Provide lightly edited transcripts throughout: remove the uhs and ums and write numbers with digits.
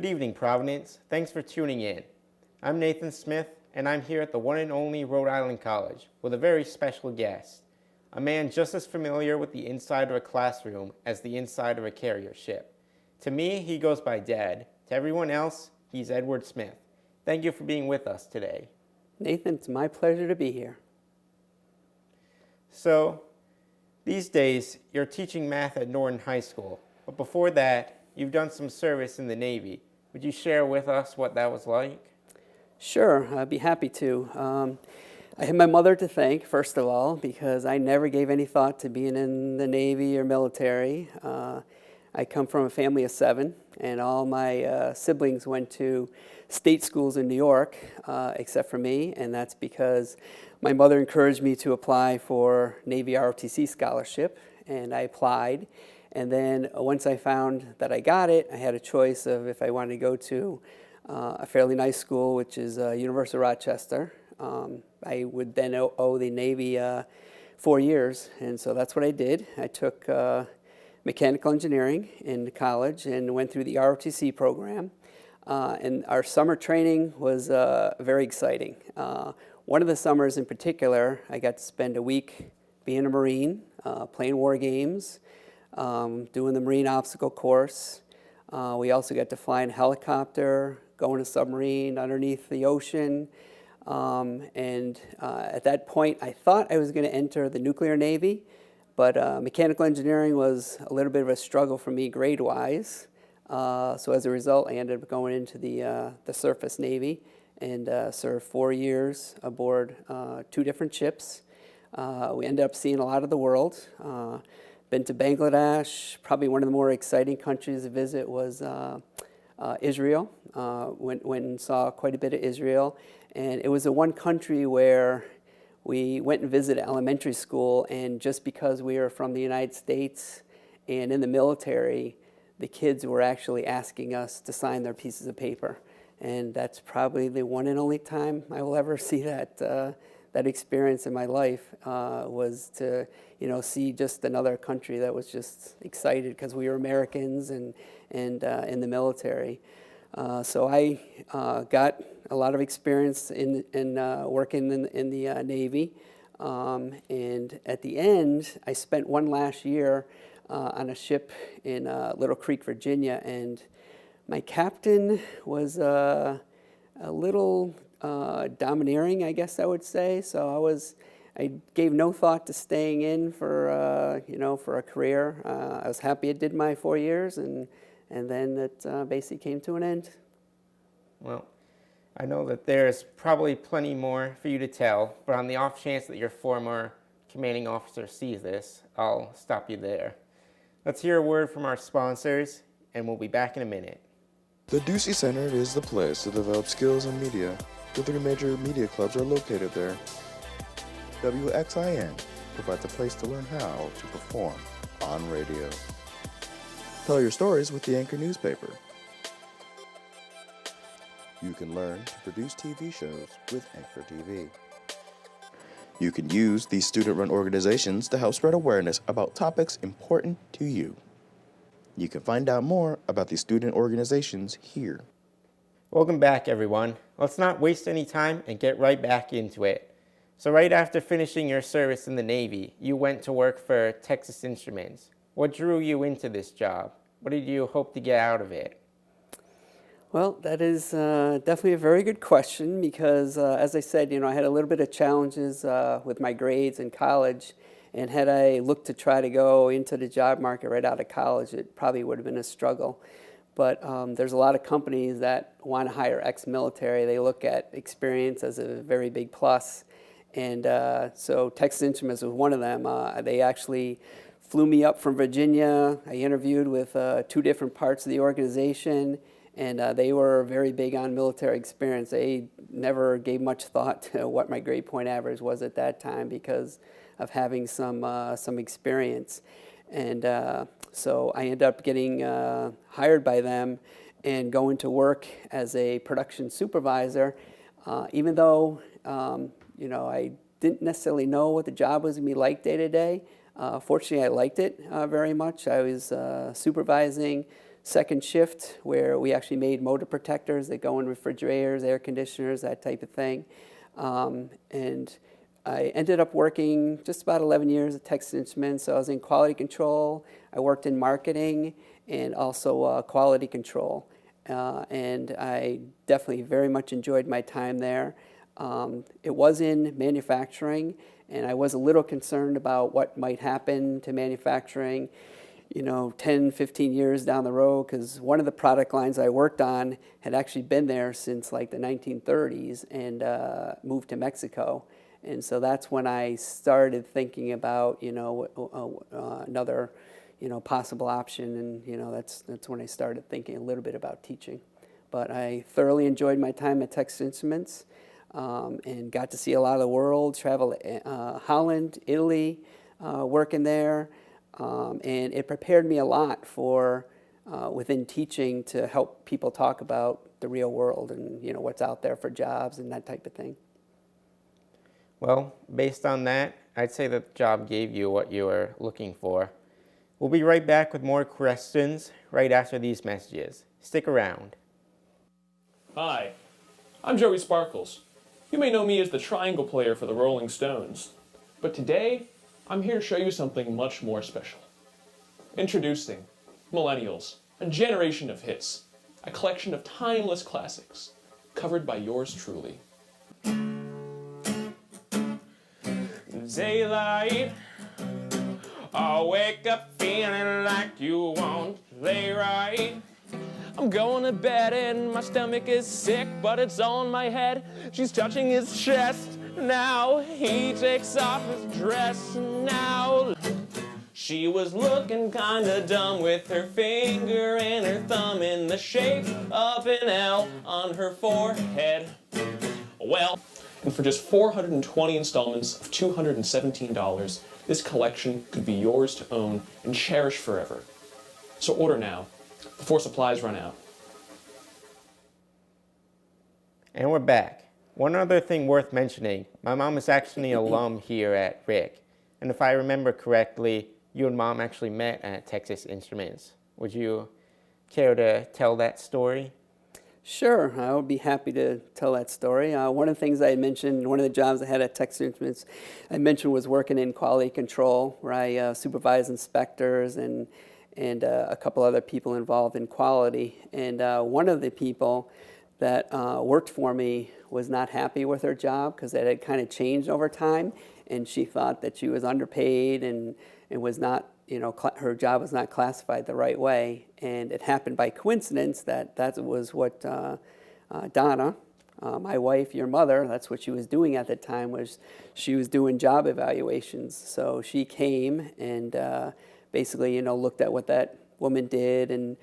Good evening, Providence. Thanks for tuning in. I'm Nathan Smith, and I'm here at the one and only Rhode Island College with a very special guest, a man just as familiar with the inside of a classroom as the inside of a carrier ship. To me, he goes by Dad. To everyone else, he's Edward Smith. Thank you for being with us today. Nathan, it's my pleasure to be here. So, these days, you're teaching math at Norton High School, but before that, you've done some service in the Navy. Would you share with us what that was like? Sure, I'd be happy to. I have my mother to thank, first of all, because I never gave any thought to being in the Navy or military. I come from a family of 7, and all my siblings went to state schools in New York, except for me, and that's because my mother encouraged me to apply for Navy ROTC scholarship, and I applied. And then once I found that I got it, I had a choice of if I wanted to go to a fairly nice school, which is University of Rochester. I would then owe the Navy 4 years, and so that's what I did. I took mechanical engineering in college and went through the ROTC program. And our summer training was very exciting. One of the summers in particular, I got to spend a week being a Marine, playing war games, doing the Marine obstacle course. We also got to fly in a helicopter, go in a submarine underneath the ocean. At that point, I thought I was going to enter the nuclear Navy, but mechanical engineering was a little bit of a struggle for me grade-wise. So as a result, I ended up going into the surface Navy and served 4 years aboard 2 different ships. We ended up seeing a lot of the world. Been to Bangladesh. Probably one of the more exciting countries to visit was Israel. Went and saw quite a bit of Israel. And it was the one country where we went and visited elementary school, and just because we were from the United States and in the military, the kids were actually asking us to sign their pieces of paper. And that's probably the one and only time I will ever see that experience in my life, was to see just another country that was just excited because we were Americans and in the military. So I got a lot of experience in working in the Navy, and at the end, I spent one last year on a ship in Little Creek, Virginia, and my captain was a little domineering, I guess I would say. So I gave no thought to staying in for a career. I was happy it did my 4 years, and then it basically came to an end. Well, I know that there's probably plenty more for you to tell, but on the off chance that your former commanding officer sees this, I'll stop you there. Let's hear a word from our sponsors, and we'll be back in a minute. The Ducey Center is the place to develop skills in media. The 3 major media clubs are located there. WXIN provides a place to learn how to perform on radio. Tell your stories with the Anchor newspaper. You can learn to produce TV shows with Anchor TV. You can use these student-run organizations to help spread awareness about topics important to you. You can find out more about these student organizations here. Welcome back, everyone. Let's not waste any time and get right back into it. So right after finishing your service in the Navy, you went to work for Texas Instruments. What drew you into this job? What did you hope to get out of it? Well, that is definitely a very good question because, as I said, I had a little bit of challenges with my grades in college, and had I looked to try to go into the job market right out of college, it probably would have been a struggle. But there's a lot of companies that want to hire ex-military. They look at experience as a very big plus, and so Texas Instruments was one of them. They actually flew me up from Virginia. I interviewed with 2 different parts of the organization, and they were very big on military experience. They never gave much thought to what my grade point average was at that time because of having some experience. And so I ended up getting hired by them and going to work as a production supervisor, even though I didn't necessarily know what the job was going to be like day to day. Fortunately, I liked it very much. I was supervising second shift where we actually made motor protectors that go in refrigerators, air conditioners, that type of thing. And I ended up working just about 11 years at Texas Instruments. So I was in quality control, I worked in marketing, and also quality control. And I definitely very much enjoyed my time there. It was in manufacturing, and I was a little concerned about what might happen to manufacturing, 10, 15 years down the road, because one of the product lines I worked on had actually been there since like the 1930s and moved to Mexico. And so that's when I started thinking about, another, possible option, and, that's when I started thinking a little bit about teaching. But I thoroughly enjoyed my time at Texas Instruments and got to see a lot of the world, travel Holland, Italy, working there. And it prepared me a lot for within teaching to help people talk about the real world and what's out there for jobs and that type of thing. Well, based on that, I'd say that the job gave you what you were looking for. We'll be right back with more questions right after these messages. Stick around. Hi, I'm Joey Sparkles. You may know me as the triangle player for the Rolling Stones, but today I'm here to show you something much more special. Introducing Millennials, a generation of hits, a collection of timeless classics, covered by yours truly. Daylight, I wake up feeling like you won't lay right. I'm going to bed and my stomach is sick, but it's on my head. She's touching his chest. Now he takes off his dress. Now she was looking kinda dumb with her finger and her thumb in the shape of an L on her forehead. Well, and for just 420 installments of $217, this collection could be yours to own and cherish forever. So order now, before supplies run out. And we're back. One other thing worth mentioning, my mom is actually an alum here at Rick. And if I remember correctly, you and Mom actually met at Texas Instruments. Would you care to tell that story? Sure, I would be happy to tell that story. One of the things I had mentioned, one of the jobs I had at Texas Instruments, I mentioned was working in quality control, where I supervised inspectors and a couple other people involved in quality. And one of the people that worked for me was not happy with her job because it had kind of changed over time, and she thought that she was underpaid and was not, her job was not classified the right way. And it happened by coincidence that was what Donna, my wife, your mother, that's what she was doing at the time, was she was doing job evaluations. So she came and basically, looked at what that woman did and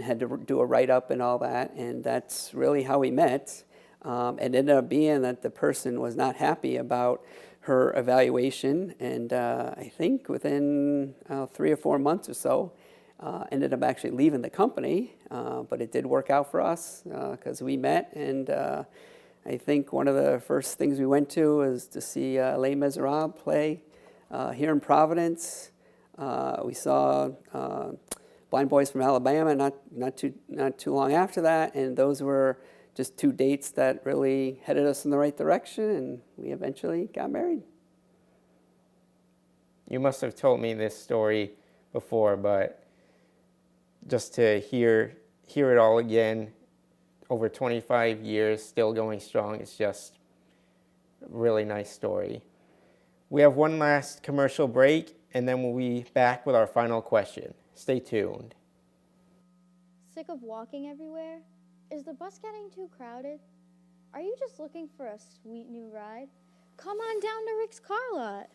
had to do a write-up and all that. And that's really how we met. It ended up being that the person was not happy about her evaluation, and I think within 3 or 4 months or so, ended up actually leaving the company, but it did work out for us because we met, and I think one of the first things we went to was to see Les Miserables play here in Providence. We saw Blind Boys from Alabama not too long after that, and those were just 2 dates that really headed us in the right direction, and we eventually got married. You must have told me this story before, but just to hear it all again, over 25 years, still going strong, it's just a really nice story. We have one last commercial break, and then we'll be back with our final question. Stay tuned. Sick of walking everywhere? Is the bus getting too crowded? Are you just looking for a sweet new ride? Come on down to Rick's Car Lot.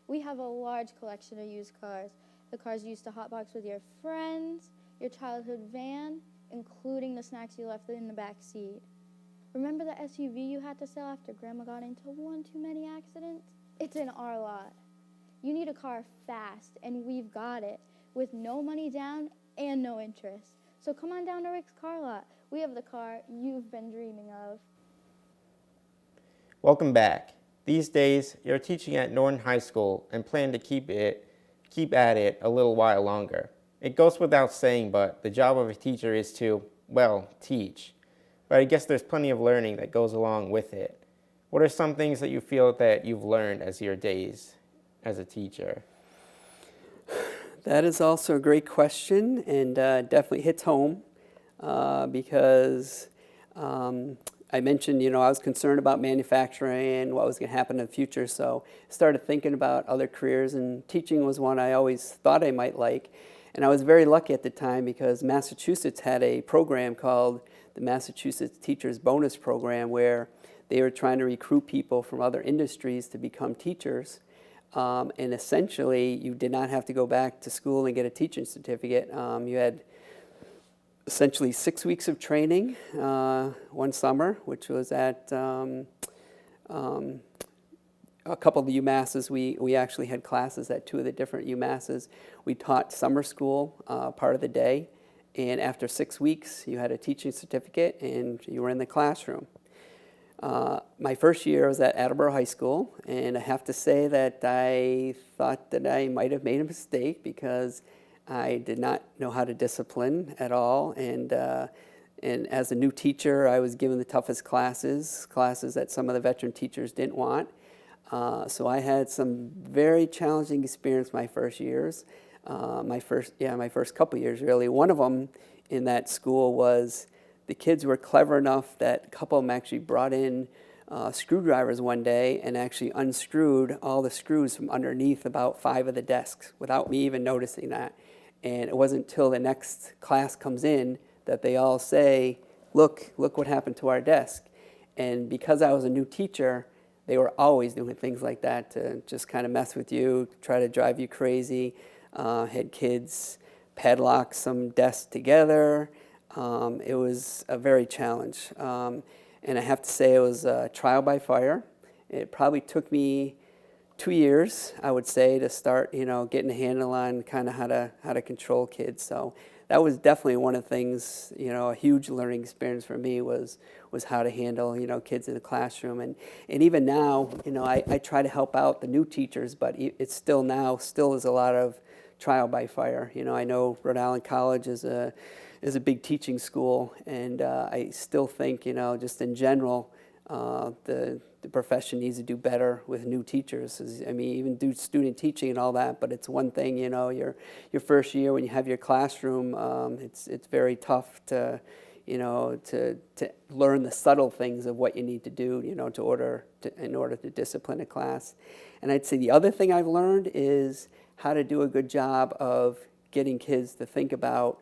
We have a large collection of used cars. The cars you used to hotbox with your friends, your childhood van, including the snacks you left in the back seat. Remember the SUV you had to sell after Grandma got into one too many accidents? It's in our lot. You need a car fast, and we've got it, with no money down and no interest. So come on down to Rick's Car Lot. We have the car you've been dreaming of. Welcome back. These days, you're teaching at Norton High School and plan to keep at it a little while longer. It goes without saying, but the job of a teacher is to, well, teach. But I guess there's plenty of learning that goes along with it. What are some things that you feel that you've learned as your days as a teacher? That is also a great question, and definitely hits home because I mentioned, I was concerned about manufacturing and what was going to happen in the future, so I started thinking about other careers, and teaching was one I always thought I might like. And I was very lucky at the time because Massachusetts had a program called the Massachusetts Teachers Bonus Program where they were trying to recruit people from other industries to become teachers. And essentially, you did not have to go back to school and get a teaching certificate. You had essentially 6 weeks of training one summer, which was at a couple of the UMasses. We actually had classes at 2 of the different UMasses. We taught summer school part of the day, and after 6 weeks, you had a teaching certificate and you were in the classroom. My first year was at Attleboro High School, and I have to say that I thought that I might have made a mistake because I did not know how to discipline at all, and as a new teacher, I was given the toughest classes that some of the veteran teachers didn't want. So I had some very challenging experience my first years, my first couple years really. One of them in that school was the kids were clever enough that a couple of them actually brought in screwdrivers one day and actually unscrewed all the screws from underneath about 5 of the desks without me even noticing that. And it wasn't until the next class comes in that they all say, look what happened to our desk. And because I was a new teacher, they were always doing things like that to just kind of mess with you, try to drive you crazy. Had kids padlock some desks together. It was a very challenge. And I have to say it was a trial by fire. It probably took me 2 years, I would say, to start, getting a handle on kind of how to control kids. So that was definitely one of the things, a huge learning experience for me was how to handle, kids in the classroom. And even now, I try to help out the new teachers, but it's still is a lot of trial by fire. I know Rhode Island College is a big teaching school, and I still think, just in general, the profession needs to do better with new teachers. Even do student teaching and all that, but it's one thing, your first year when you have your classroom, it's very tough to learn the subtle things of what you need to do, in order to discipline a class. And I'd say the other thing I've learned is how to do a good job of getting kids to think about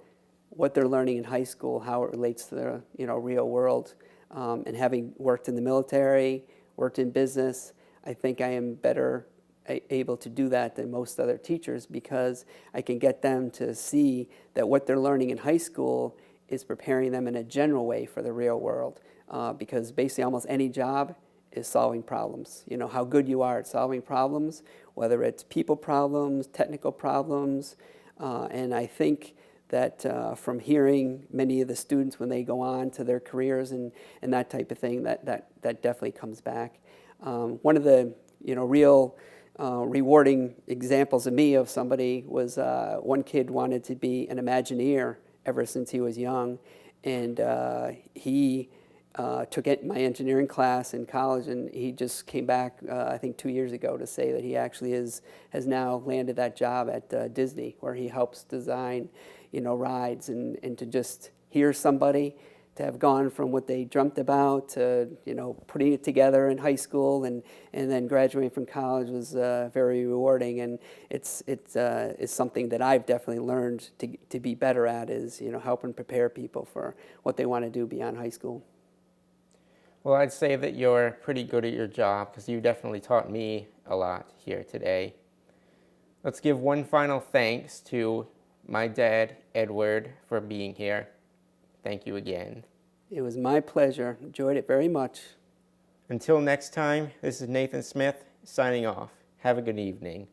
what they're learning in high school, how it relates to the real world. And having worked in the military, worked in business, I think I am better able to do that than most other teachers because I can get them to see that what they're learning in high school is preparing them in a general way for the real world. Because basically almost any job is solving problems. How good you are at solving problems, whether it's people problems, technical problems, and I think that from hearing many of the students when they go on to their careers and that type of thing, that definitely comes back. One of the real rewarding examples of me of somebody was one kid wanted to be an Imagineer ever since he was young, and he took my engineering class in college, and he just came back I think 2 years ago to say that he actually has now landed that job at Disney, where he helps design rides, and to just hear somebody to have gone from what they dreamt about to putting it together in high school and then graduating from college was very rewarding, and it's something that I've definitely learned to be better at is helping prepare people for what they want to do beyond high school. Well, I'd say that you're pretty good at your job because you definitely taught me a lot here today. Let's give one final thanks to my dad, Edward, for being here. Thank you again. It was my pleasure. Enjoyed it very much. Until next time, this is Nathan Smith signing off. Have a good evening.